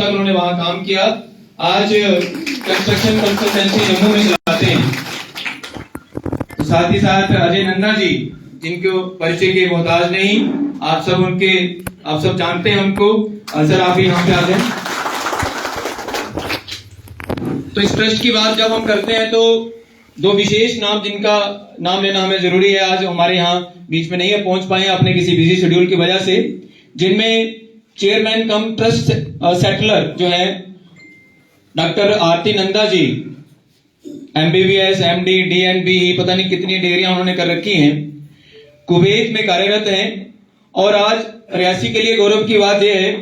तक उन्होंने वहां काम किया, आज कंस्ट्रक्शन कंसल्टेंसी जम्मू में चलाते हैं। तो साथ ही साथ अजय नंदा जी, जिनको परिचय के मोहताज नहीं, आप सब जानते हैं उनको। सर आप ही यहाँ पे आ जाए। तो इस ट्रस्ट की बात जब हम करते हैं तो दो विशेष नाम, जिनका नाम लेना हमें जरूरी है, आज हमारे यहाँ बीच में नहीं है, पहुंच पाए अपने किसी बिजी शेड्यूल की वजह से, जिनमें चेयरमैन कम ट्रस्ट सेटलर जो है डॉक्टर आरती Nanda ji, MBBS MD DNB, पता नहीं कितनी डिग्रियां उन्होंने कर रखी हैं, कुवैत में कार्यरत हैं। और आज रियासी के लिए गौरव की बात यह है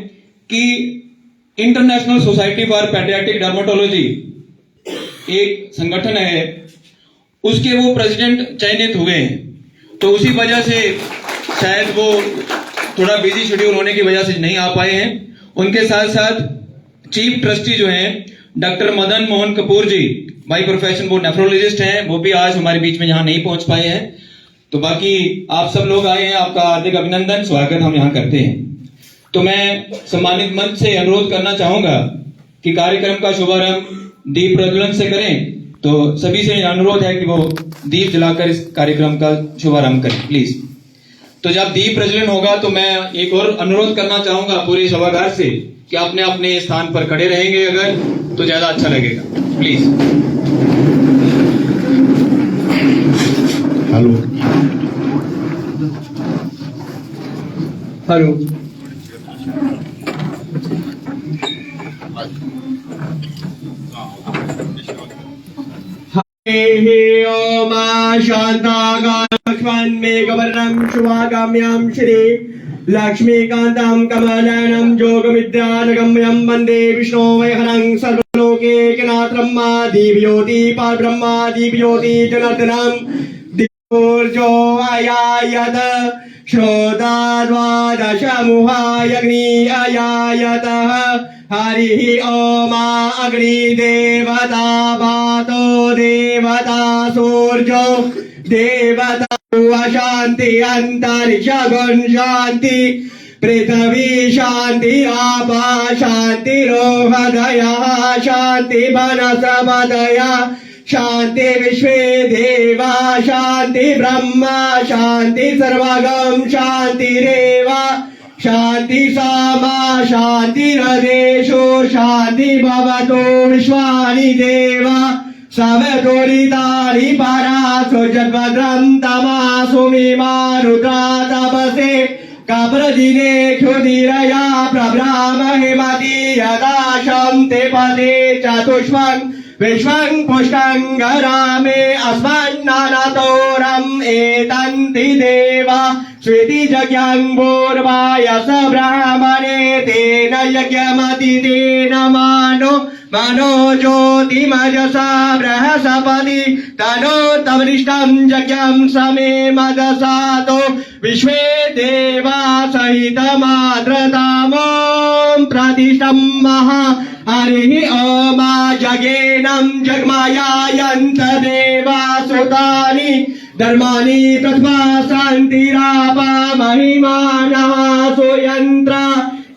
कि international society for paediatric dermatology एक संगठन है, उसके वो प्रेसिडेंट चयनित हुए हैं। तो उसी वजह से शायद वो थोड़ा बिजी शेड्यूल होने की वजह से नहीं आ पाए हैं। उनके साथ साथ चीफ ट्रस्टी जो हैं doctor Madan Mohan Kapoor ji, by profession वो नेफ्रोलॉजिस्ट हैं, वो भी आज हमारे बीच में यहाँ नहीं पहुंच पाए हैं। तो बाकी आप सब लोग आए हैं, आपका हार्दिक अभिनंदन, स्वागत हम यहाँ करते हैं। तो मैं सम्मानित मंच से अनुरोध करना चाहूंगा कि कार्यक्रम का शुभारंभ दीप प्रज्वलन से करें। तो सभी से अनुरोध है कि वो दीप जलाकर इस कार्यक्रम का शुभारंभ करें प्लीज। तो जब दीप प्रज्वलन होगा तो मैं एक और अनुरोध करना चाहूंगा पूरे सभागार से कि अपने अपने स्थान पर खड़े रहेंगे अगर, तो ज्यादा अच्छा लगेगा प्लीज। Hello hello. ओम शांताकाशवान् मेघवर्णं शुभाकाम्यां श्री लक्ष्मीकान्तं कमलाननं योगविद्यानगम्यं वन्दे विष्णोमयहरं सर्वलोकैकनाथं दीपज्योति परब्रह्म दीपज्योति जनार्दनं दीपोर्जो अयायत श्रोता द्वादशमुहायग्नि अयायतः हरिः ओम अग्निदेवता वातो देवता सूर्यो देवता शांति अंतरिक्ष गुण शांति पृथ्वी शांति आपा शांति रोहदया शांति वनस्पतया शांति विश्वे देवा शांति ब्रह्मा शांति सर्वगम शांति रेवा शांति सामा शांति हृदेशो शांति भवतो विश्वानि देवा सवतोरितानि परासो जगद्रं तमासु मीमारुद्रा तपसे कप्रदिने क्षुधिरया प्रभ्रामहे मति यदा शन्ते पदे चतुष्वं विश्वं पुष्टं गरामे अस्मन्नानतोरम् एतन्ति देवा स्वीति जज्ञाङ्गोर्वायस ब्राह्मणे तेन यज्ञमति तेन मनो ज्योतिमजसा बृहस्पति तनो तवरिष्ठं यज्ञं समे मदसातो विश्वे देवा सहितमाद्रतामों प्रतिष्ठं महा हरिः ओम जगेनं जगमायायन्त देवा सुतानि धर्मानि प्रथमा शान्तिरापा महिमानः सुयन्त्र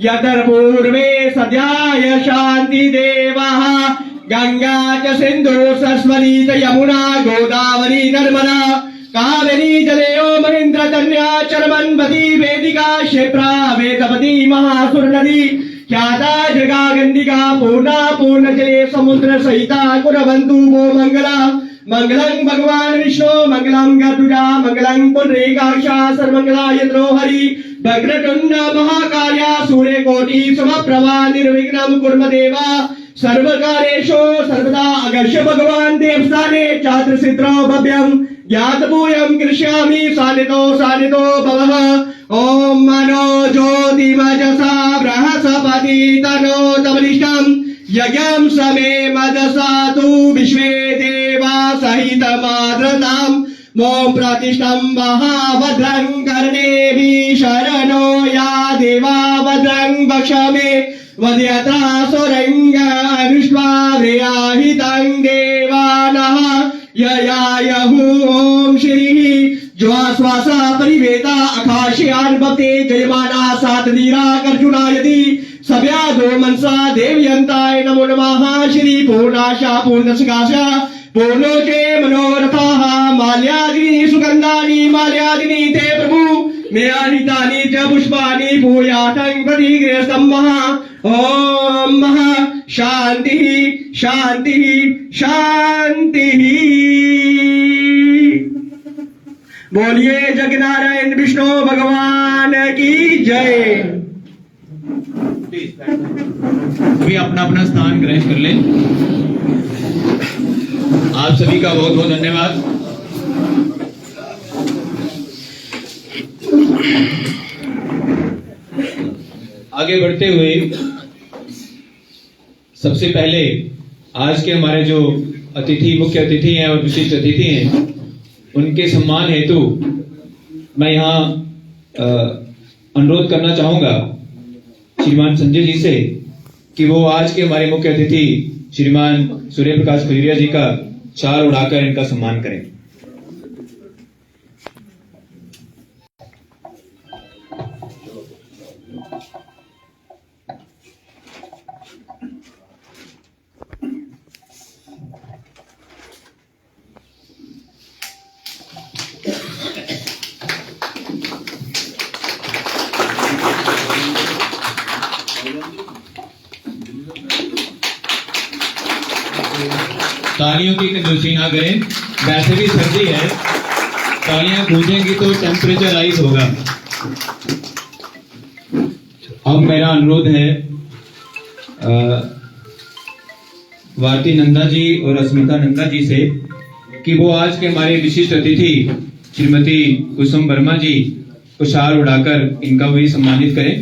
यदर्पूर्वे सद्याय शान्ति देवः गंगा च सिन्धु सरस्वती च यमुना गोदावरी नर्मदा कावेरी जलेयो महेन्द्र कन्या चरमन्वती वेदिका क्षिप्रा वेदवती महासुर नदी ख्याता जगा गंडिका पूर्णा पूर्ण जले समुद्र सहिता कुरवन्तु वो मंगला मंगलं भगवान विष्णु मंगलं गरुड़ा मंगलं पुंडरीकाक्षा सर्वमंगलाय हरि भद्रतुंड महाकार्या सूर्यकोटि समप्रभा निर्विघ्नं कुर्म देवा सर्वकार्येषु सर्वदा अगर्ष भगवान देवस्थाने छात्र सिद्धो भव्यं ज्ञातभूयं कृष्यामि सानितो भवः ओम मनो ज्योतिमजसा बृहस्पति तनो तवलिष्ठं यज्ञं समे मदसातु विश्वे देवा सहितमाद्रताम् मों प्रतिष्ठं महाभद्रं कर्णेभिः शरणो या देवा भद्रं वक्षमे वद्यता सुरंग अनुष्वा व्याहितं देवानः ययायहु ओम श्री ज्वाश्वासा परिवेता आकाशयान भक्ते जयमाना सात दीरा अर्जुना यदि सव्यादो मनसा देव्यन्ताय नमो नमः श्री पूर्णाशा पूर्णसकाशा पूर्णोचे मनोरथाः माल्यादिनी सुगन्धानि माल्यादिनी ते प्रभु मेयानि तानि च पुष्पाणि भूयातं प्रतिगृहस्थं ओम महा शांति शांति शांति। बोलिए जगनारायण विष्णु भगवान की जय। अभी अपना अपना स्थान ग्रहण कर लें। आप सभी का बहुत बहुत धन्यवाद। आगे बढ़ते हुए सबसे पहले आज के हमारे जो अतिथि, मुख्य अतिथि हैं और विशिष्ट अतिथि हैं, उनके सम्मान हेतु मैं यहाँ अनुरोध करना चाहूंगा श्रीमान संजय जी से कि वो आज के हमारे मुख्य अतिथि श्रीमान सूर्य प्रकाश खजुरिया जी का शाल उड़ाकर इनका सम्मान करें। तालियों की कंजूसी ना करें, वैसे भी सर्दी है, तालियां गूंजेंगी तो टेम्परेचर राइज होगा। अब मेरा अनुरोध है भारती नंदा जी और अस्मिता नंदा जी से कि वो आज के हमारे विशिष्ट अतिथि श्रीमती कुसुम वर्मा जी को शाल उड़ाकर इनका भी सम्मानित करें।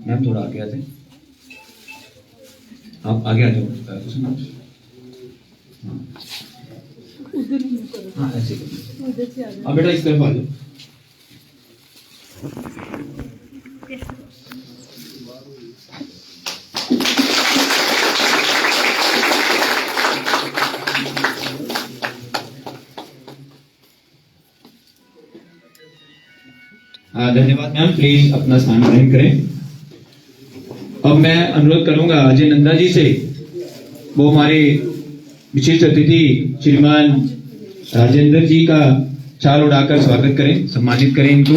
मैम थोड़ा आगे आते, आप आगे आ जाओ। हाँ ऐसे अब बेटा इस तरफ आ जाओ। धन्यवाद मैम, प्लीज अपना स्थान ग्रहण करें। अब मैं अनुरोध करूंगा अजय नंदा जी से, वो हमारे विशिष्ट अतिथि श्रीमान राजेंद्र जी का शाल उड़ाकर स्वागत करें, सम्मानित करें इनको।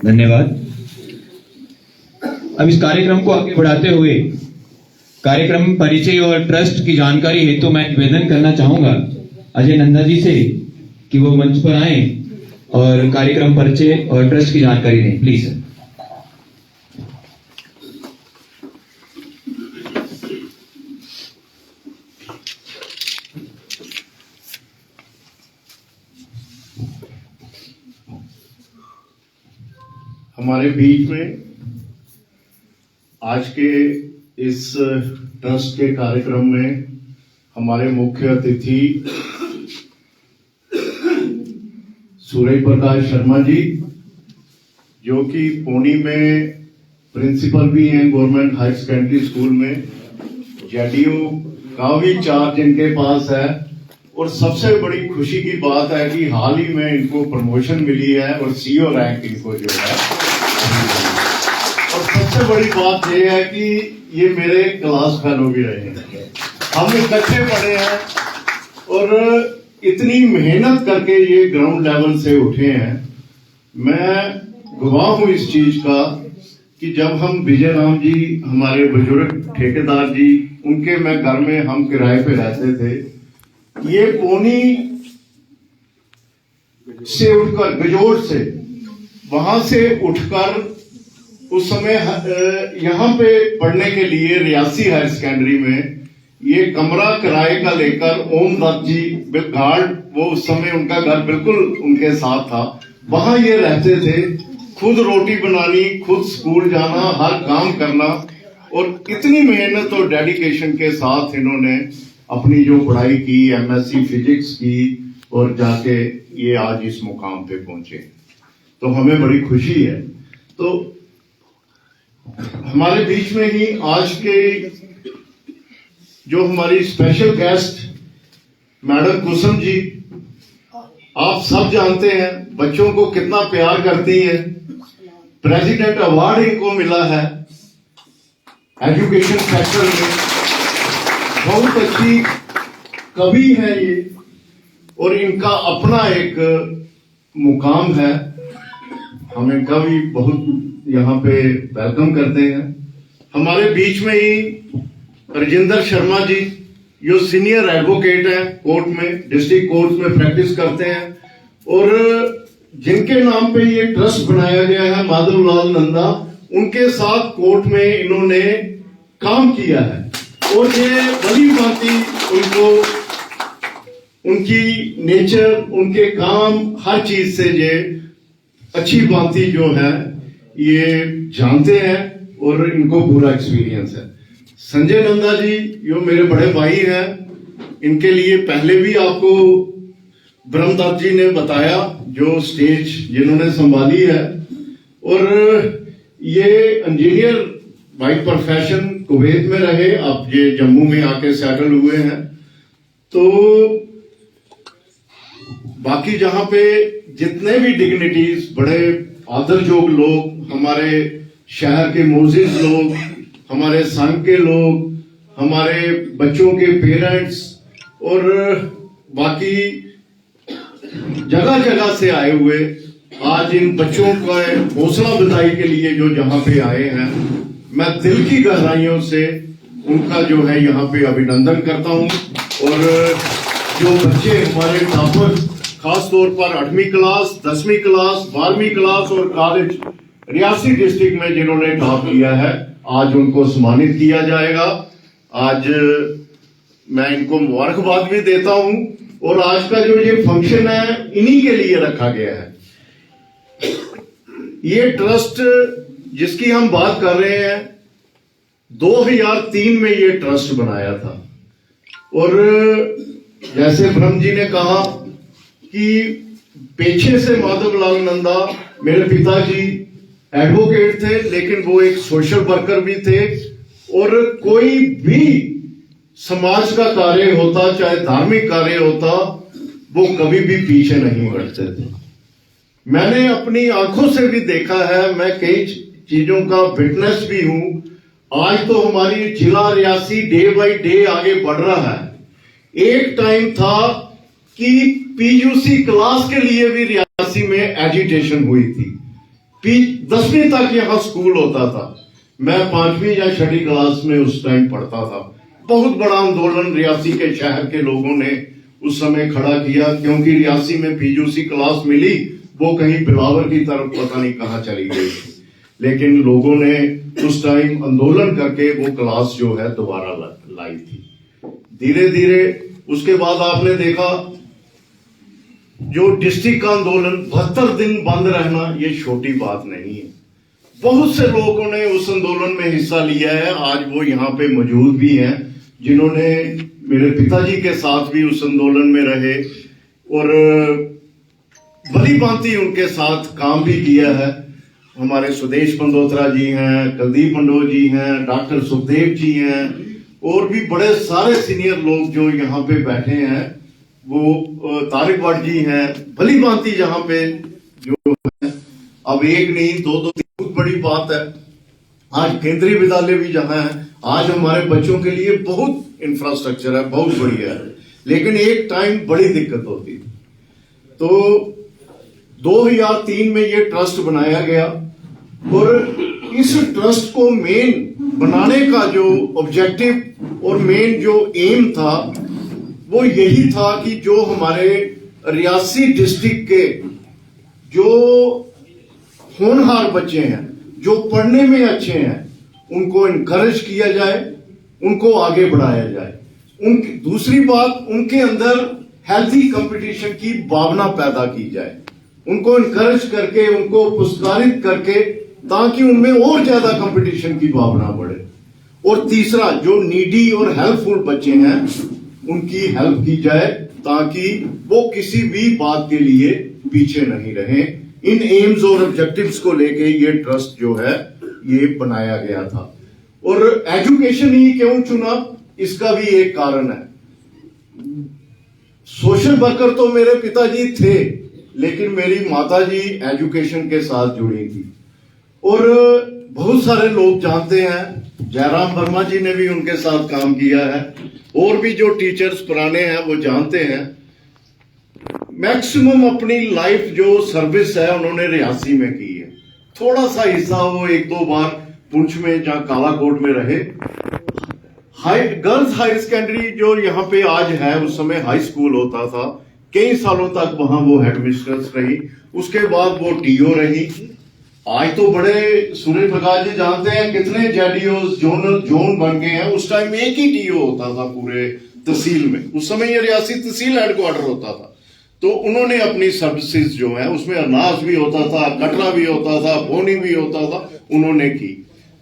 धन्यवाद। अब इस कार्यक्रम को आगे बढ़ाते हुए कार्यक्रम परिचय और ट्रस्ट की जानकारी हेतु मैं निवेदन करना चाहूंगा अजय नंदा जी से कि वो मंच पर आए और कार्यक्रम परिचय और ट्रस्ट की जानकारी दें, प्लीज सर। हमारे बीच में आज के इस ट्रस्ट के कार्यक्रम में हमारे मुख्य अतिथि सूर्य प्रकाश शर्मा जी, जो कि पुणे में प्रिंसिपल भी हैं गवर्नमेंट हायर सेकेंडरी स्कूल में, जेडीयू का भी चार्ज इनके पास है। और सबसे बड़ी खुशी की बात है कि हाल ही में इनको प्रमोशन मिली है और सीईओ रैंक इनको जो है। और सबसे बड़ी बात यह है कि ये मेरे क्लास फेलो भी रहे हैं, हम इकट्ठे पढ़े हैं और इतनी मेहनत करके ये ग्राउंड लेवल से उठे हैं। मैं गवाह हूं इस चीज का कि जब हम विजय राम जी हमारे बुजुर्ग ठेकेदार जी, उनके मैं घर में हम किराए पे रहते थे, ये पुणे से उठकर गजोर से वहां से उठकर उस समय यहाँ पे पढ़ने के लिए रियासी हायर सेकेंडरी में ये कमरा किराए का लेकर ओम दत्त जी गार्ड, वो उस समय उनका घर बिल्कुल उनके साथ था, वहां ये रहते थे। खुद रोटी बनानी, खुद स्कूल जाना, हर काम करना, और इतनी मेहनत और डेडिकेशन के साथ इन्होंने अपनी जो पढ़ाई की, एमएससी फिजिक्स की, और जाके ये आज इस मुकाम पे पहुंचे। तो हमें बड़ी खुशी है। तो हमारे बीच में ही आज के जो हमारी special guest madam Kusum ji, आप सब जानते हैं बच्चों को कितना प्यार करती हैं। प्रेसिडेंट अवार्ड इनको मिला है एजुकेशन सेक्टर में। बहुत अच्छी कवि है ये, और इनका अपना एक मुकाम है। हमें कवि बहुत यहाँ पे वेलकम करते हैं। हमारे बीच में ही राजेंद्र शर्मा जी, जो सीनियर एडवोकेट हैं कोर्ट में, डिस्ट्रिक्ट कोर्ट में प्रैक्टिस करते हैं, और जिनके नाम पे ये ट्रस्ट बनाया गया है माधवलाल नंदा, उनके साथ कोर्ट में इन्होंने काम किया है। और ये भली भांति उनको, उनकी नेचर, उनके काम, हर चीज से ये अच्छी भांति जो है ये जानते हैं, और इनको पूरा एक्सपीरियंस है। संजय नंदा जी जो मेरे बड़े भाई हैं, इनके लिए पहले भी आपको ब्रह्मदत्त जी ने बताया, जो स्टेज जिन्होंने संभाली है। और ये इंजीनियर बाय प्रोफेशन कुवैत में रहे, अब ये जम्मू में आके सेटल हुए हैं। तो बाकी जहां पे जितने भी डिग्निटीज, बड़े आदरजोग लोग, हमारे शहर के मोजिज लोग, हमारे संघ के लोग, हमारे बच्चों के पेरेंट्स, और बाकी जगह जगह से आए हुए, आज इन बच्चों का हौसला अफजाई के लिए जो जहां पे आए हैं, मैं दिल की गहराइयों से उनका जो है यहाँ पे अभिनंदन करता हूं। और जो बच्चे हमारे टॉपर, खास तौर पर 8वीं क्लास, 10वीं क्लास, 12वीं क्लास और कॉलेज रियासी डिस्ट्रिक्ट में जिन्होंने टॉप किया है, आज उनको सम्मानित किया जाएगा। आज मैं इनको मुबारकबाद भी देता हूं। और आज का जो ये फंक्शन है, इन्हीं के लिए रखा गया है। ये ट्रस्ट जिसकी हम बात कर रहे हैं, 2003 में ये ट्रस्ट बनाया था। और जैसे ब्रह्म जी ने कहा कि पेशे से माधवलाल नंदा, मेरे पिताजी एडवोकेट थे, लेकिन वो एक सोशल वर्कर भी थे। और कोई भी समाज का कार्य होता, चाहे धार्मिक कार्य होता, वो कभी भी पीछे नहीं हटते थे। मैंने अपनी आंखों से भी देखा है, मैं कई चीजों का विटनेस भी हूं। आज तो हमारी जिला रियासी डे बाय डे आगे बढ़ रहा है। एक टाइम था कि पीयूसी क्लास के लिए भी रियासी में एजिटेशन हुई थी। 10वीं तक यहां स्कूल होता था। मैं 5वीं या 6वीं क्लास में उस टाइम पढ़ता था। बहुत बड़ा आंदोलन रियासी के शहर के लोगों ने उस समय खड़ा किया, क्योंकि रियासी में पीयूसी क्लास मिली, वो कहीं बिलावर की तरफ पता नहीं कहां चली गई। लेकिन लोगों ने उस टाइम आंदोलन करके वो क्लास जो है दोबारा लाई थी। धीरे धीरे उसके बाद आपने देखा जो डिस्ट्रिक्ट का आंदोलन 72 दिन बंद रहना, ये छोटी बात नहीं है। बहुत से लोगों ने उस आंदोलन में हिस्सा लिया है, आज वो यहाँ पे मौजूद भी हैं, जिन्होंने मेरे पिताजी के साथ भी उस आंदोलन में रहे और भली भांति उनके साथ काम भी किया है। हमारे सुदेश पंडोत्रा जी हैं, कुलदीप मंडोर जी हैं, डॉक्टर सुखदेव जी हैं, और भी बड़े सारे सीनियर लोग जो यहाँ पे बैठे हैं, वो तारिक भट्ट जी हैं। भली भांति जहाँ पे जो है, अब एक नहीं दो, बहुत बड़ी बात है। आज केंद्रीय विद्यालय भी जहाँ है, आज हमारे बच्चों के लिए बहुत इंफ्रास्ट्रक्चर है, बहुत बढ़िया है। लेकिन एक टाइम बड़ी दिक्कत होती थी। तो 2003 में ये ट्रस्ट बनाया गया, और इस ट्रस्ट को मेन बनाने का जो ऑब्जेक्टिव और मेन जो एम था, वो यही था कि जो हमारे रियासी डिस्ट्रिक्ट के जो होनहार बच्चे हैं, जो पढ़ने में अच्छे हैं, उनको इनकरेज किया जाए, उनको आगे बढ़ाया जाए। दूसरी बात, उनके अंदर हेल्थी कंपटीशन की भावना पैदा की जाए, उनको इनकरेज करके, उनको पुरस्कारित करके, ताकि उनमें और ज्यादा कंपटीशन की भावना बढ़े। और तीसरा, जो नीडी और हेल्पफुल बच्चे हैं, उनकी हेल्प की जाए, ताकि वो किसी भी बात के लिए पीछे नहीं रहे। इन एम्स और ऑब्जेक्टिव्स को लेके ये ट्रस्ट जो है ये बनाया गया था। और एजुकेशन ही क्यों चुना? इसका भी एक कारण है। सोशल वर्कर तो मेरे पिताजी थे, लेकिन मेरी माताजी एजुकेशन के साथ जुड़ी थी और बहुत सारे लोग जानते हैं, जयराम वर्मा जी ने भी उनके साथ काम किया है और भी जो टीचर्स पुराने हैं वो जानते हैं। मैक्सिमम अपनी लाइफ जो सर्विस है उन्होंने रियासी में की है। थोड़ा सा हिस्सा वो एक दो बार पुंछ में जहां कालाकोट में रहे। गर्ल्स हायर सेकेंडरी जो यहाँ पे आज है, उस समय हाई स्कूल होता था। कई सालों तक वहां वो हेडमिस्ट्रेस रही, उसके बाद वो टीओ रही। आज तो बड़े सूर्य प्रकाश जी जानते हैं कितने जेडीओ जोन बन गए हैं। उस टाइम एक ही टीओ होता था पूरे तहसील में। उस समय ये रियासी तहसील हेडक्वार्टर होता था। तो उन्होंने अपनी सर्विसेज जो है उसमें अरनास भी होता था, कटरा भी होता था, बोनी भी होता था, उन्होंने की।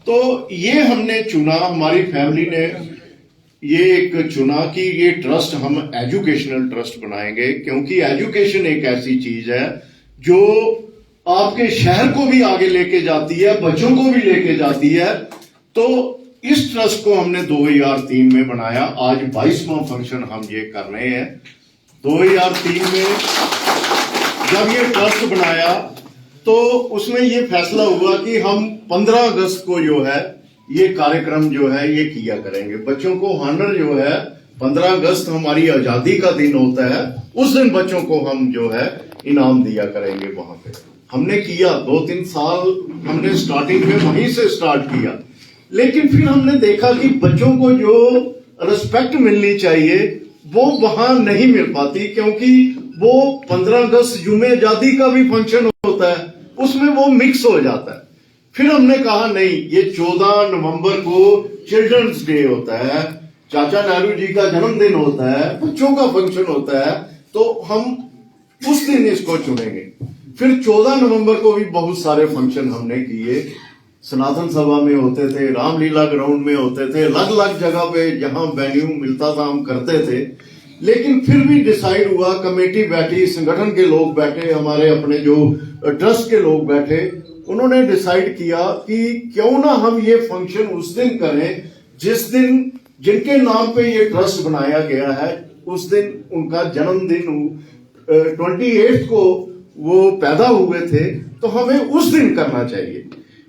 तो ये हमने चुना, हमारी फैमिली ने ये एक चुना कि ये ट्रस्ट हम एजुकेशनल ट्रस्ट बनाएंगे, क्योंकि एजुकेशन एक ऐसी चीज है जो आपके शहर को भी आगे लेके जाती है, बच्चों को भी लेके जाती है। तो इस ट्रस्ट को हमने 2003 में बनाया। आज 22वां फंक्शन हम ये कर रहे हैं। 2003 में जब ये ट्रस्ट बनाया तो उसमें ये फैसला हुआ कि हम 15 अगस्त को जो है ये कार्यक्रम जो है ये किया करेंगे। बच्चों को हॉनर जो है 15 अगस्त हमारी आजादी का दिन होता है, उस दिन बच्चों को हम जो है इनाम दिया करेंगे। वहां पे हमने किया 2-3 साल, हमने स्टार्टिंग में वहीं से स्टार्ट किया। लेकिन फिर हमने देखा कि बच्चों को जो रिस्पेक्ट मिलनी चाहिए वो वहां नहीं मिल पाती, क्योंकि वो 15 अगस्त जुमे आजादी का भी फंक्शन होता है, उसमें वो मिक्स हो जाता है। फिर हमने कहा नहीं, ये 14 नवंबर को चिल्ड्रंस डे होता है, चाचा नेहरू जी का जन्मदिन होता है, बच्चों का फंक्शन होता है, तो हम उस दिन इसको चुनेंगे। फिर 14 नवंबर को भी बहुत सारे फंक्शन हमने किए। सनातन सभा में होते थे, रामलीला ग्राउंड में होते थे, अलग अलग जगह पे जहां वेन्यू मिलता था हम करते थे। लेकिन फिर भी डिसाइड हुआ, कमेटी बैठी, संगठन के लोग बैठे, हमारे अपने जो ट्रस्ट के लोग बैठे, उन्होंने डिसाइड किया कि क्यों ना हम ये फंक्शन उस दिन करें जिस दिन जिनके नाम पे ये ट्रस्ट बनाया गया है, उस दिन उनका जन्मदिन 28 को वो पैदा हुए थे, तो हमें उस दिन करना चाहिए।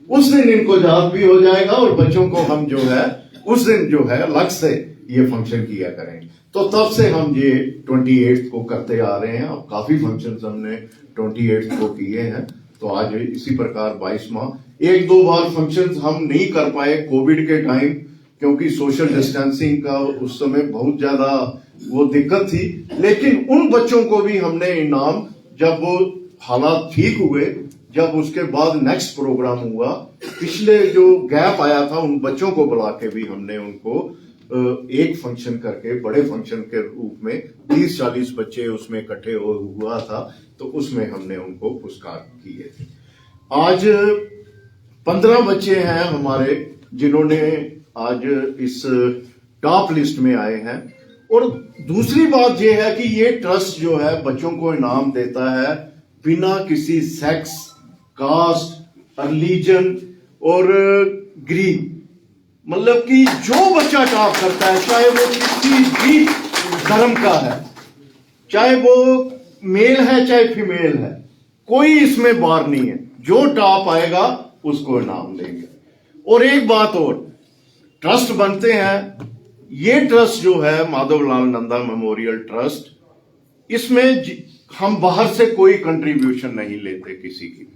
उस दिन इनको याद भी हो जाएगा और बच्चों को हम जो है उस दिन जो है अलग से ये फंक्शन किया करेंगे। तो तब से हम ये 28 को करते आ रहे हैं। अब काफी फंक्शन हमने 28 को किए हैं। तो आज इसी प्रकार 22वां, 1-2 बार फंक्शन हम नहीं कर पाए कोविड के टाइम, क्योंकि सोशल डिस्टेंसिंग का उस समय बहुत ज्यादा वो दिक्कत थी। लेकिन उन बच्चों को भी हमने इनाम, जब वो हालात ठीक हुए, जब उसके बाद नेक्स्ट प्रोग्राम हुआ, पिछले जो गैप आया था उन बच्चों को बुला के भी हमने उनको एक फंक्शन करके, बड़े फंक्शन के रूप में 30-40 बच्चे उसमें इकट्ठे हुआ था, तो उसमें हमने उनको पुरस्कार किए थे। आज 15 बच्चे हैं हमारे जिन्होंने आज इस टॉप लिस्ट में आए हैं। और दूसरी बात यह है कि ये ट्रस्ट जो है बच्चों को इनाम देता है बिना किसी सेक्स, कास्ट, रिलीजन और ग्रीड, मतलब कि जो बच्चा टॉप करता है, चाहे वो किसी भी धर्म का है, चाहे वो मेल है चाहे फीमेल है, कोई इसमें बार नहीं है। जो टॉप आएगा उसको इनाम देंगे। और एक बात और, ट्रस्ट बनते हैं, ये ट्रस्ट जो है माधवलाल नंदा मेमोरियल ट्रस्ट, इसमें हम बाहर से कोई कंट्रीब्यूशन नहीं लेते किसी की।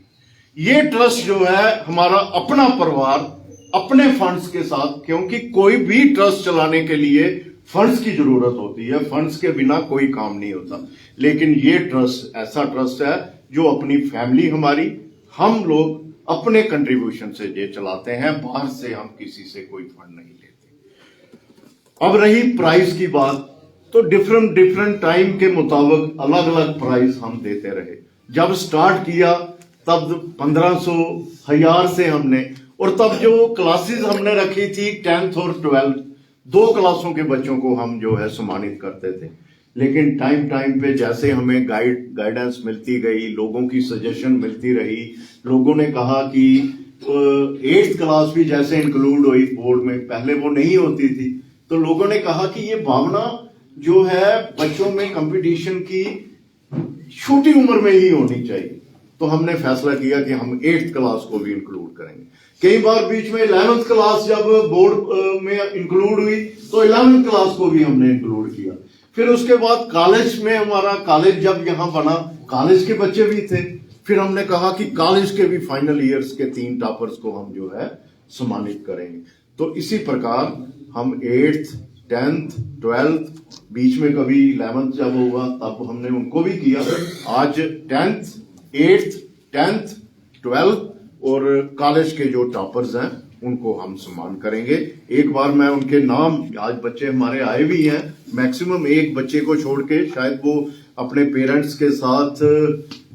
ये ट्रस्ट जो है हमारा अपना परिवार अपने फंड्स के साथ, क्योंकि कोई भी ट्रस्ट चलाने के लिए फंड्स की जरूरत होती है, फंड्स के बिना कोई काम नहीं होता। लेकिन ये ट्रस्ट ऐसा ट्रस्ट है जो अपनी फैमिली हमारी, हम लोग अपने कंट्रीब्यूशन से ये चलाते हैं, बाहर से हम किसी से कोई फंड नहीं लेते। अब रही प्राइस की बात, तो डिफरेंट टाइम के मुताबिक अलग अलग प्राइस हम देते रहे। जब स्टार्ट किया तब 1500, 1000 से हमने, और तब जो क्लासेस हमने रखी थी 10th और 12th, 2 क्लासों के बच्चों को हम जो है सम्मानित करते थे। लेकिन टाइम पे जैसे हमें गाइडेंस मिलती गई, लोगों की सजेशन मिलती रही, लोगों ने कहा कि 8th क्लास भी जैसे इंक्लूड हुई बोर्ड में, पहले वो नहीं होती थी, तो लोगों ने कहा कि ये भावना जो है बच्चों में कंपटीशन की छोटी उम्र में ही होनी चाहिए। तो हमने फैसला किया कि हम 8th क्लास को भी इंक्लूड करेंगे। कई बार बीच में 11th क्लास जब बोर्ड में इंक्लूड हुई तो 11th क्लास को भी हमने इंक्लूड किया। फिर उसके बाद कॉलेज में हमारा कॉलेज जब यहाँ बना, कॉलेज के बच्चे भी थे। फिर हमने कहा कि कॉलेज के भी फाइनल ईयर्स के 3 टॉपर्स को हम जो है सम्मानित करेंगे। तो इसी प्रकार हम 8th, 10th, 12th, बीच में कभी 11th जब हुआ तब हमने उनको भी किया। आज 10th, 8th, 10th, 12th और कॉलेज के जो टॉपर्स हैं उनको हम सम्मान करेंगे। एक बार मैं उनके नाम, आज बच्चे हमारे आए भी हैं, मैक्सिमम एक बच्चे को छोड़ के, शायद वो अपने पेरेंट्स के साथ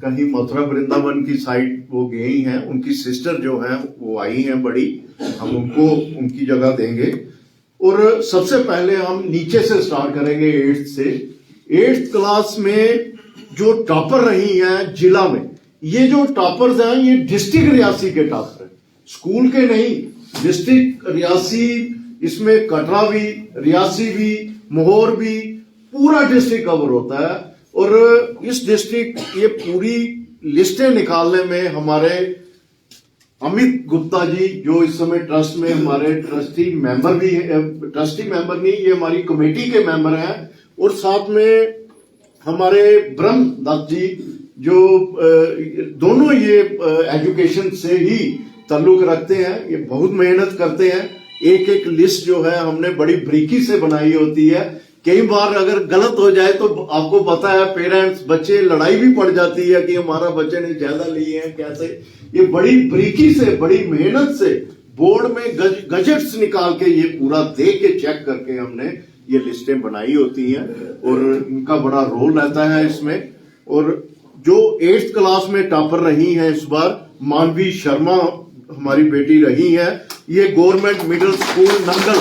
कहीं मथुरा वृंदावन की साइड वो गई हैं। उनकी सिस्टर जो है वो आई हैं बड़ी, हम उनको उनकी जगह देंगे। और सबसे पहले हम नीचे से स्टार्ट करेंगे 8th से। 8th क्लास में जो टॉपर रही हैं जिला में, ये जो टॉपर्स हैं ये डिस्ट्रिक्ट रियासी के टॉपर हैं, स्कूल के नहीं। डिस्ट्रिक्ट रियासी, इसमें कटरा भी, रियासी भी, मोहर भी, पूरा डिस्ट्रिक्ट कवर होता है। और इस डिस्ट्रिक्ट, ये पूरी लिस्टें निकालने में हमारे अमित गुप्ता जी, जो इस समय ट्रस्ट में हमारे ट्रस्टी मेंबर भी है, ट्रस्टी मेंबर नहीं, ये हमारी कमेटी के मेंबर हैं। और साथ में हमारे ब्रह्म दत्त जी, जो दोनों ये एजुकेशन से ही ताल्लुक रखते हैं, ये बहुत मेहनत करते हैं। एक एक लिस्ट जो है हमने बड़ी बारीकी से बनाई होती है। कई बार अगर गलत हो जाए तो आपको पता है, पेरेंट्स, बच्चे, लड़ाई भी पड़ जाती है कि हमारा बच्चे ने ज्यादा लिए हैं कैसे। ये बड़ी बारीकी से, बड़ी मेहनत से बोर्ड में गजेट्स निकाल के ये पूरा देख के चेक करके हमने ये लिस्टें बनाई होती हैं और इनका बड़ा रोल रहता है इसमें। और जो 8th क्लास में टॉपर रही हैं इस बार, मानवी शर्मा हमारी बेटी रही है। ये गवर्नमेंट मिडिल स्कूल नंगल,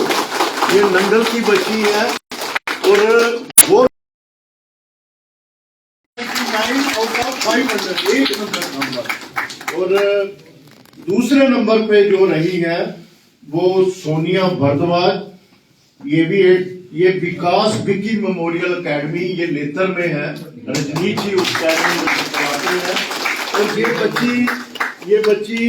ये नंगल की बच्ची है। और वो 9 out of 500, 1 नंबर। और दूसरे नंबर पे जो रही है वो सोनिया भारद्वाज। ये भी ये विकास विकी मेमोरियल एकेडमी, ये लेतर में है, रजनीश जी उस एकेडमी में पढ़ाते हैं। और ये बच्ची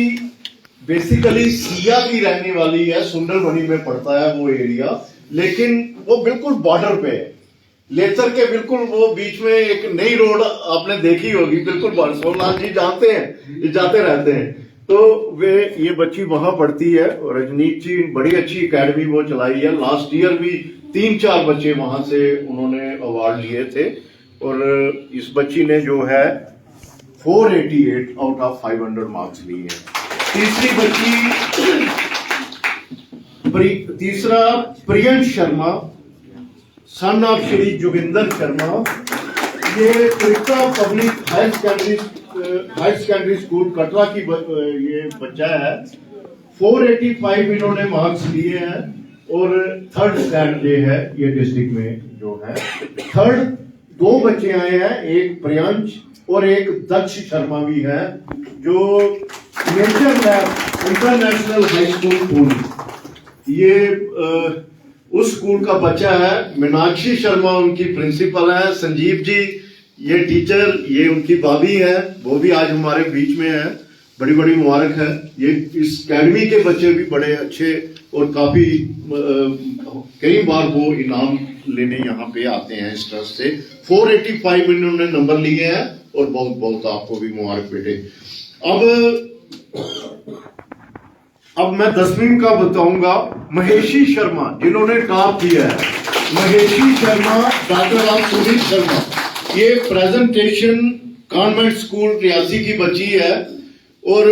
बेसिकली सिया की रहने वाली है, सुंदरबनी में पड़ता है वो एरिया, लेकिन वो बिल्कुल बॉर्डर पे है, लेतर के बिल्कुल वो बीच में एक नई रोड आपने देखी होगी, बिल्कुल सोमनाथ जी जानते हैं, ये जाते रहते हैं। तो ये बच्ची वहां पढ़ती है। और रजनीश जी बड़ी अच्छी एकेडमी वो चलाई है। लास्ट ईयर भी 3-4 बच्चे वहां से उन्होंने अवार्ड लिए थे। और इस बच्ची ने जो है 488 आउट ऑफ 500 मार्क्स लिए हैं। तीसरा प्रियंश शर्मा, सन ऑफ श्री जोगिंदर शर्मा। ये त्रिका public higher secondary school Katra की ये बच्चा है। 485 इन्होंने मार्क्स लिए हैं। और 3rd स्टैंड ये है, ये डिस्ट्रिक्ट में जो है 3rd 2 बच्चे आए हैं, एक प्रियंश और एक दक्ष शर्मा भी है, जो nature lab international high school Pune, ये उस स्कूल का बच्चा है। मीनाक्षी शर्मा उनकी प्रिंसिपल है। संजीव जी ये टीचर, ये उनकी भाभी है, वो भी आज हमारे बीच में है। बड़ी बड़ी मुबारक है। ये इस एकेडमी के बच्चे भी बड़े अच्छे और काफी कई बार वो इनाम लेने यहाँ पे आते हैं इस ट्रस्ट से। 485 इन्होंने नंबर लिए हैं और बहुत बहुत आपको भी मुबारक बेटे। अब मैं 10वीं का बताऊंगा। महेशी शर्मा जिन्होंने टॉप किया है, महेशी शर्मा, डॉक्टर ऑफ सुनील शर्मा, ये प्रेजेंटेशन कॉन्वेंट स्कूल रियासी की बच्ची है। और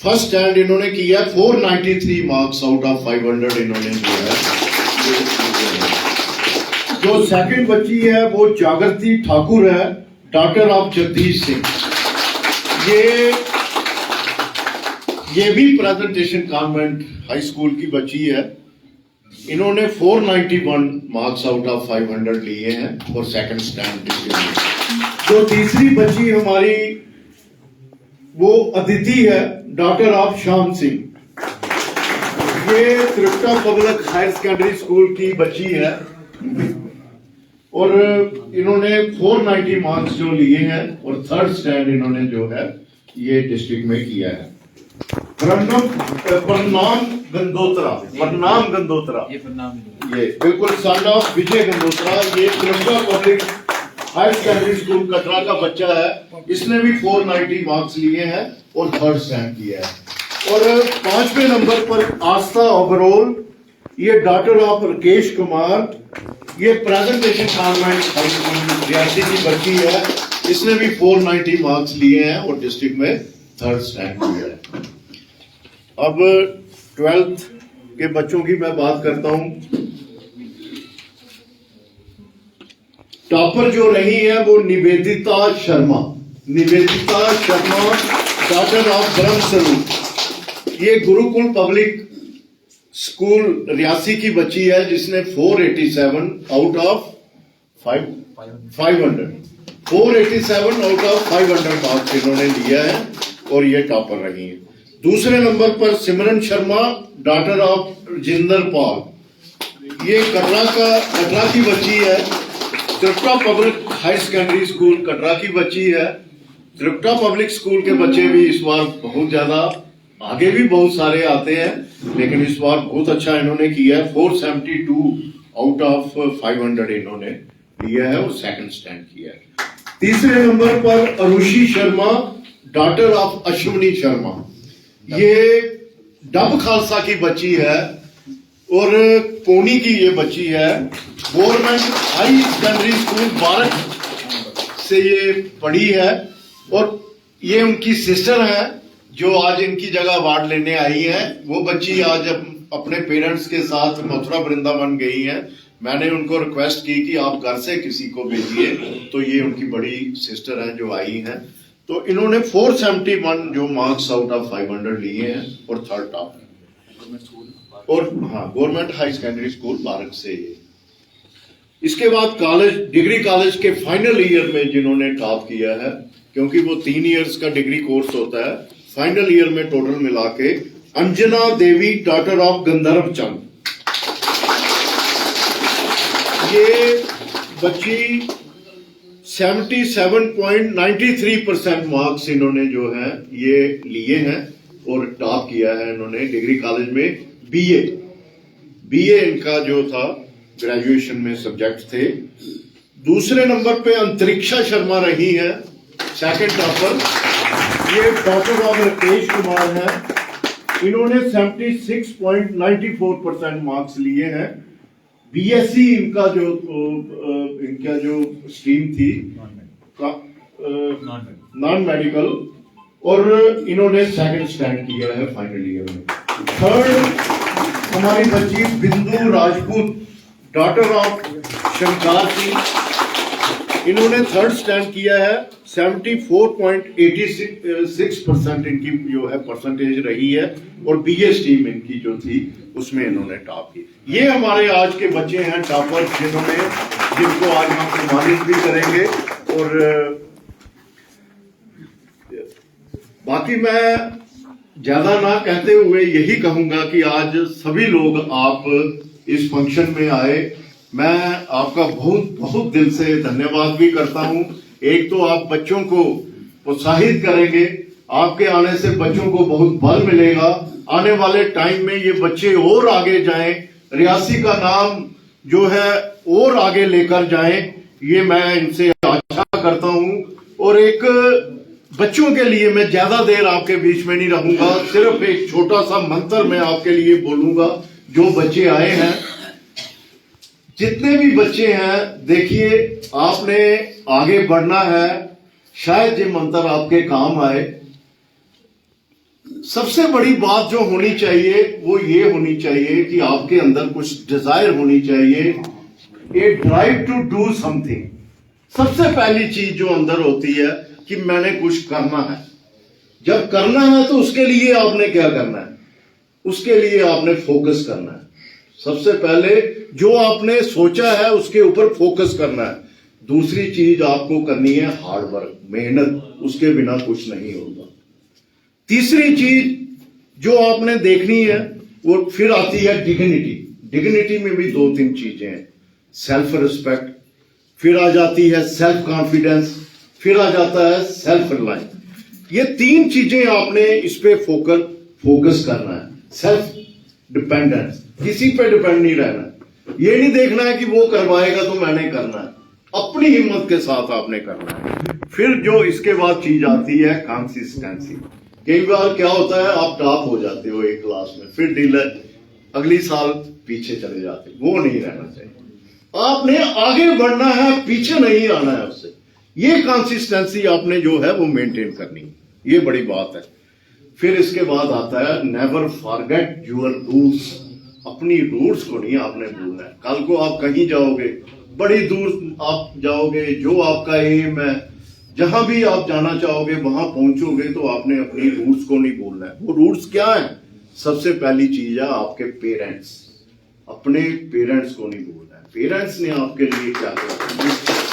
1st स्टैंड इन्होंने किया। 493 मार्क्स आउट ऑफ 500 इन्होंने दिया है। जो 2nd बच्ची है वो जागृति ठाकुर है, डॉक्टर ऑफ जगदीश सिंह। ये भी प्रेजेंटेशन कॉन्वेंट हाई स्कूल की बच्ची है। इन्होंने 491 मार्क्स आउट ऑफ 500 लिए हैं और 2nd स्टैंड। जो तीसरी बच्ची हमारी वो अदिति है, डॉक्टर ऑफ श्याम सिंह। ये Tripura public higher secondary school की बच्ची है और इन्होंने 490 मार्क्स जो लिए हैं और थर्ड स्टैंड इन्होंने जो है ये डिस्ट्रिक्ट में किया है। प्रणाम गंदोत्रा ये बिल्कुल सन ऑफ विजय गंदोत्रा, ये Tripura public higher secondary school Katra का बच्चा है। इसने भी 490 मार्क्स लिए हैं और थर्ड स्टैंड किया है। और 5वें नंबर पर आस्था ओबरॉल, ये डॉक्टर ऑफ राकेश कुमार, ये presentation convent high school Reasi की बच्ची है। इसने भी 490 मार्क्स लिए हैं और डिस्ट्रिक्ट में थर्ड स्टैंड किया है। अब 12th के बच्चों की मैं बात करता हूं। टॉपर जो रही है वो निवेदिता शर्मा, डॉक्टर ऑफ ब्रह्म स्वरूप। ये गुरुकुल पब्लिक स्कूल रियासी की बच्ची है जिसने 487 आउट ऑफ 500 मार्क्स इन्होंने लिया है और ये टॉपर रही है। दूसरे नंबर पर सिमरन शर्मा, डॉक्टर ऑफ जिंदर पाल, ये कटरा की बच्ची है। Tripura public higher secondary school Katra की बच्ची है। त्रिपुरा पब्लिक स्कूल के बच्चे भी इस बार बहुत ज्यादा, आगे भी बहुत सारे आते हैं, लेकिन इस बार बहुत अच्छा इन्होंने किया है। 472 आउट ऑफ 500 इन्होंने लिया है और सेकंड स्टैंड किया है। तीसरे नंबर पर अरुषि शर्मा, डॉक्टर ऑफ अश्विनी शर्मा, ये डब खालसा की बच्ची है और पोनी की ये बच्ची है। गवर्नमेंट हाई सेकेंडरी स्कूल बारक से ये पढ़ी है और ये उनकी सिस्टर है जो आज इनकी जगह अवार्ड लेने आई है। वो बच्ची आज अपने पेरेंट्स के साथ मथुरा वृंदावन गई है। मैंने उनको रिक्वेस्ट की कि आप घर से किसी को भेजिए, तो ये उनकी बड़ी सिस्टर है जो आई हैं। तो इन्होंने 471 जो मार्क्स आउट ऑफ 500 लिए हैं और थर्ड टॉप। और हाँ, गवर्नमेंट हाई सेकेंडरी स्कूल बारक से ये। इसके बाद कॉलेज, डिग्री कॉलेज के फाइनल ईयर में जिन्होंने टॉप किया है, क्योंकि वो 3 इयर्स का डिग्री कोर्स होता है, फाइनल ईयर में टोटल मिला के अंजना देवी, डॉक्टर ऑफ गंधर्व चंद, ये बच्ची 77.93% मार्क्स इन्होंने जो है ये लिए हैं और टॉप किया है इन्होंने डिग्री कॉलेज में। बीए इनका जो था ग्रेजुएशन में सब्जेक्ट थे। दूसरे नंबर पे अंतरिक्षा शर्मा रही है, सेकंड टॉपर। ये डॉक्टर ऑफ राकेश कुमार है, इन्होंने 76.94% मार्क्स लिए हैं। बीएससी इनका जो स्ट्रीम थी नॉन मेडिकल, और इन्होंने सेकंड स्टैंड किया है फाइनल ईयर में। थर्ड हमारी बच्ची बिंदु राजपूत, डॉक्टर ऑफ शंकर सिंह, इन्होंने थर्ड स्टैंड किया है। 74.86% इनकी जो है परसेंटेज रही है और बीए स्ट्रीम इनकी जो थी उसमें इन्होंने टॉप की। ये हमारे आज के बच्चे हैं टॉपर, जिनको आज हम सम्मानित भी करेंगे। और बाकी मैं ज्यादा ना कहते हुए यही कहूंगा कि आज सभी लोग आप इस फंक्शन में आए, मैं आपका बहुत बहुत दिल से धन्यवाद भी करता हूं। एक तो आप बच्चों को प्रोत्साहित करेंगे, आपके आने से बच्चों को बहुत बल मिलेगा। आने वाले टाइम में ये बच्चे और आगे जाएं, रियासी का नाम जो है और आगे लेकर जाएं, ये मैं इनसे आशा करता हूं। और एक बच्चों के लिए मैं ज्यादा देर आपके बीच में नहीं रहूंगा, सिर्फ एक छोटा सा मंत्र मैं आपके लिए बोलूंगा। जो बच्चे आए हैं, जितने भी बच्चे हैं, देखिए आपने आगे बढ़ना है, शायद ये मंत्र आपके काम आए। सबसे बड़ी बात जो होनी चाहिए वो ये होनी चाहिए कि आपके अंदर कुछ डिजायर होनी चाहिए, ए ड्राइव टू डू समथिंग। सबसे पहली चीज जो अंदर होती है कि मैंने कुछ करना है। जब करना है तो उसके लिए आपने क्या करना है? उसके लिए आपने फोकस करना है। सबसे पहले जो आपने सोचा है उसके ऊपर फोकस करना है। दूसरी चीज आपको करनी है हार्ड वर्क, मेहनत, उसके बिना कुछ नहीं होगा। तीसरी चीज जो आपने देखनी है वो फिर आती है डिग्निटी। डिग्निटी में भी 2-3 चीजें हैं, सेल्फ रिस्पेक्ट, फिर आ जाती है सेल्फ कॉन्फिडेंस, फिर आ जाता है सेल्फ रिलायंस। ये 3 चीजें आपने इस पे फोकस करना है। सेल्फ डिपेंडेंस, किसी पे डिपेंड नहीं रहना है। ये नहीं देखना है कि वो करवाएगा तो मैंने करना है, अपनी हिम्मत के साथ आपने करना है। फिर जो इसके बाद चीज आती है कंसिस्टेंसी। कई बार क्या होता है, आप टॉप हो जाते हो एक क्लास में, फिर डीलर अगली साल पीछे चले जाते, वो नहीं रहना चाहिए। आपने आगे बढ़ना है, पीछे नहीं आना है उससे। ये कंसिस्टेंसी आपने जो है वो मेंटेन करनी है, ये बड़ी बात है। फिर इसके बाद आता है नेवर फॉरगेट योर रूट्स। अपनी रूट्स को नहीं आपने भूलना है। कल को आप कहीं जाओगे, बड़ी दूर आप जाओगे, जो आपका एम है, जहां भी आप जाना चाहोगे वहां पहुंचोगे, तो आपने अपनी रूट्स को नहीं भूलना है। वो रूट्स क्या है? सबसे पहली चीज है आपके पेरेंट्स। अपने पेरेंट्स को नहीं भूलना है। पेरेंट्स ने आपके लिए क्या किया,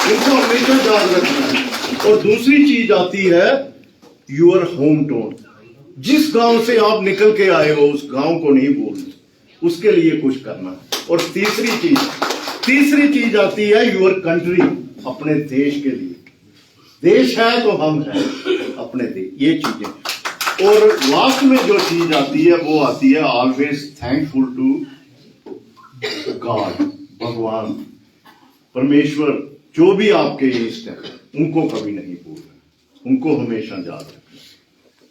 इनको हमेशा याद रखना है। और दूसरी चीज आती है योर होम टाउन। जिस गांव से आप निकल के आए हो, उस गांव को नहीं भूलना, उसके लिए कुछ करना है। और तीसरी चीज आती है योर कंट्री। अपने देश के लिए, देश है तो हम हैं, अपने देश, ये चीजें। और लास्ट में जो चीज आती है वो आती है ऑलवेज थैंकफुल टू गॉड। भगवान, परमेश्वर, जो भी आपके इष्ट हैं, उनको कभी नहीं भूलना, उनको हमेशा याद रखना।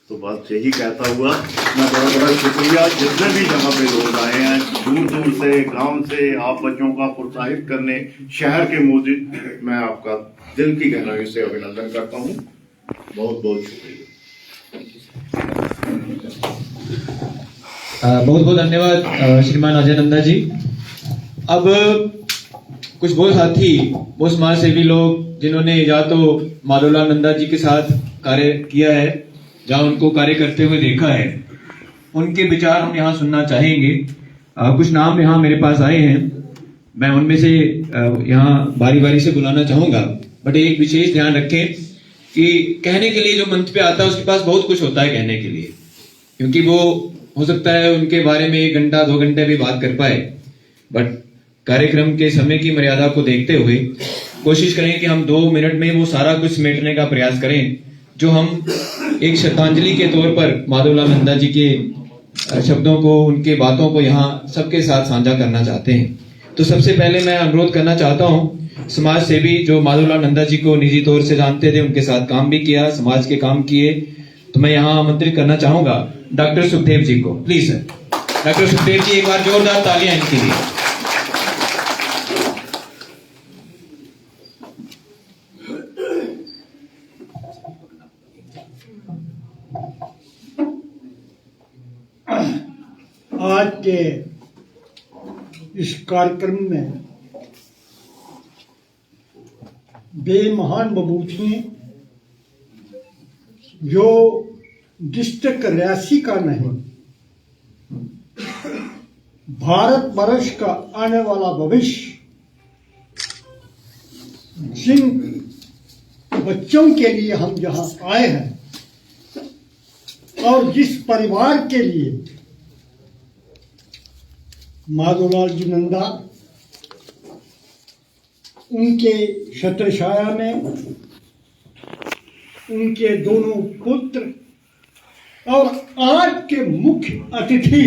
तो बस यही कहता हुआ मैं बड़ा शुक्रिया जितने भी जहाँ पे लोग आए हैं, दूर दूर से, गांव से, आप बच्चों का प्रोत्साहित करने, शहर के मौजूद, मैं आपका दिल की गहराई से अभिनंदन करता हूँ। बहुत बहुत शुक्रिया। बहुत बहुत धन्यवाद श्रीमान अजय नंदा जी। अब कुछ वो साथी, वो समाज सेवी लोग जिन्होंने या तो माधवलाल नंदा जी के साथ कार्य किया है, जहाँ उनको कार्य करते हुए देखा है, उनके विचार हम यहाँ सुनना चाहेंगे। कुछ नाम यहाँ मेरे पास आए हैं, मैं उनमें से यहाँ बारी बारी से बुलाना चाहूंगा। बट एक विशेष ध्यान रखें कि कहने के लिए जो मंच पे आता है उसके पास बहुत कुछ होता है कहने के लिए, क्योंकि वो हो सकता है उनके बारे में 1 घंटा 2 घंटे भी बात कर पाए। बट कार्यक्रम के समय की मर्यादा को देखते हुए कोशिश करें कि हम 2 मिनट में वो सारा कुछ समेटने का प्रयास करें जो हम एक श्रद्धांजलि के तौर पर माधवलाल नंदा जी के शब्दों को, उनके बातों को यहाँ सबके साथ साझा करना चाहते हैं। तो सबसे पहले मैं अनुरोध करना चाहता हूँ, समाज सेवी जो माधवलाल नंदा जी को निजी तौर से जानते थे, उनके साथ काम भी किया, समाज के काम किए, तो मैं यहाँ आमंत्रित करना चाहूंगा डॉक्टर सुखदेव जी को। Please sir, doctor Sukhdev ji, एक बार जोरदार तालियां इनके लिए। आज के इस कार्यक्रम में बेमहान बबूतियां जो डिस्ट्रिक्ट रियासी का नहीं, भारत वर्ष का आने वाला भविष्य, जिन बच्चों के लिए हम जहां आए हैं और जिस परिवार के लिए माधवलाल जी नंदा, उनके छत्रछाया में उनके दोनों पुत्र और आज के मुख्य अतिथि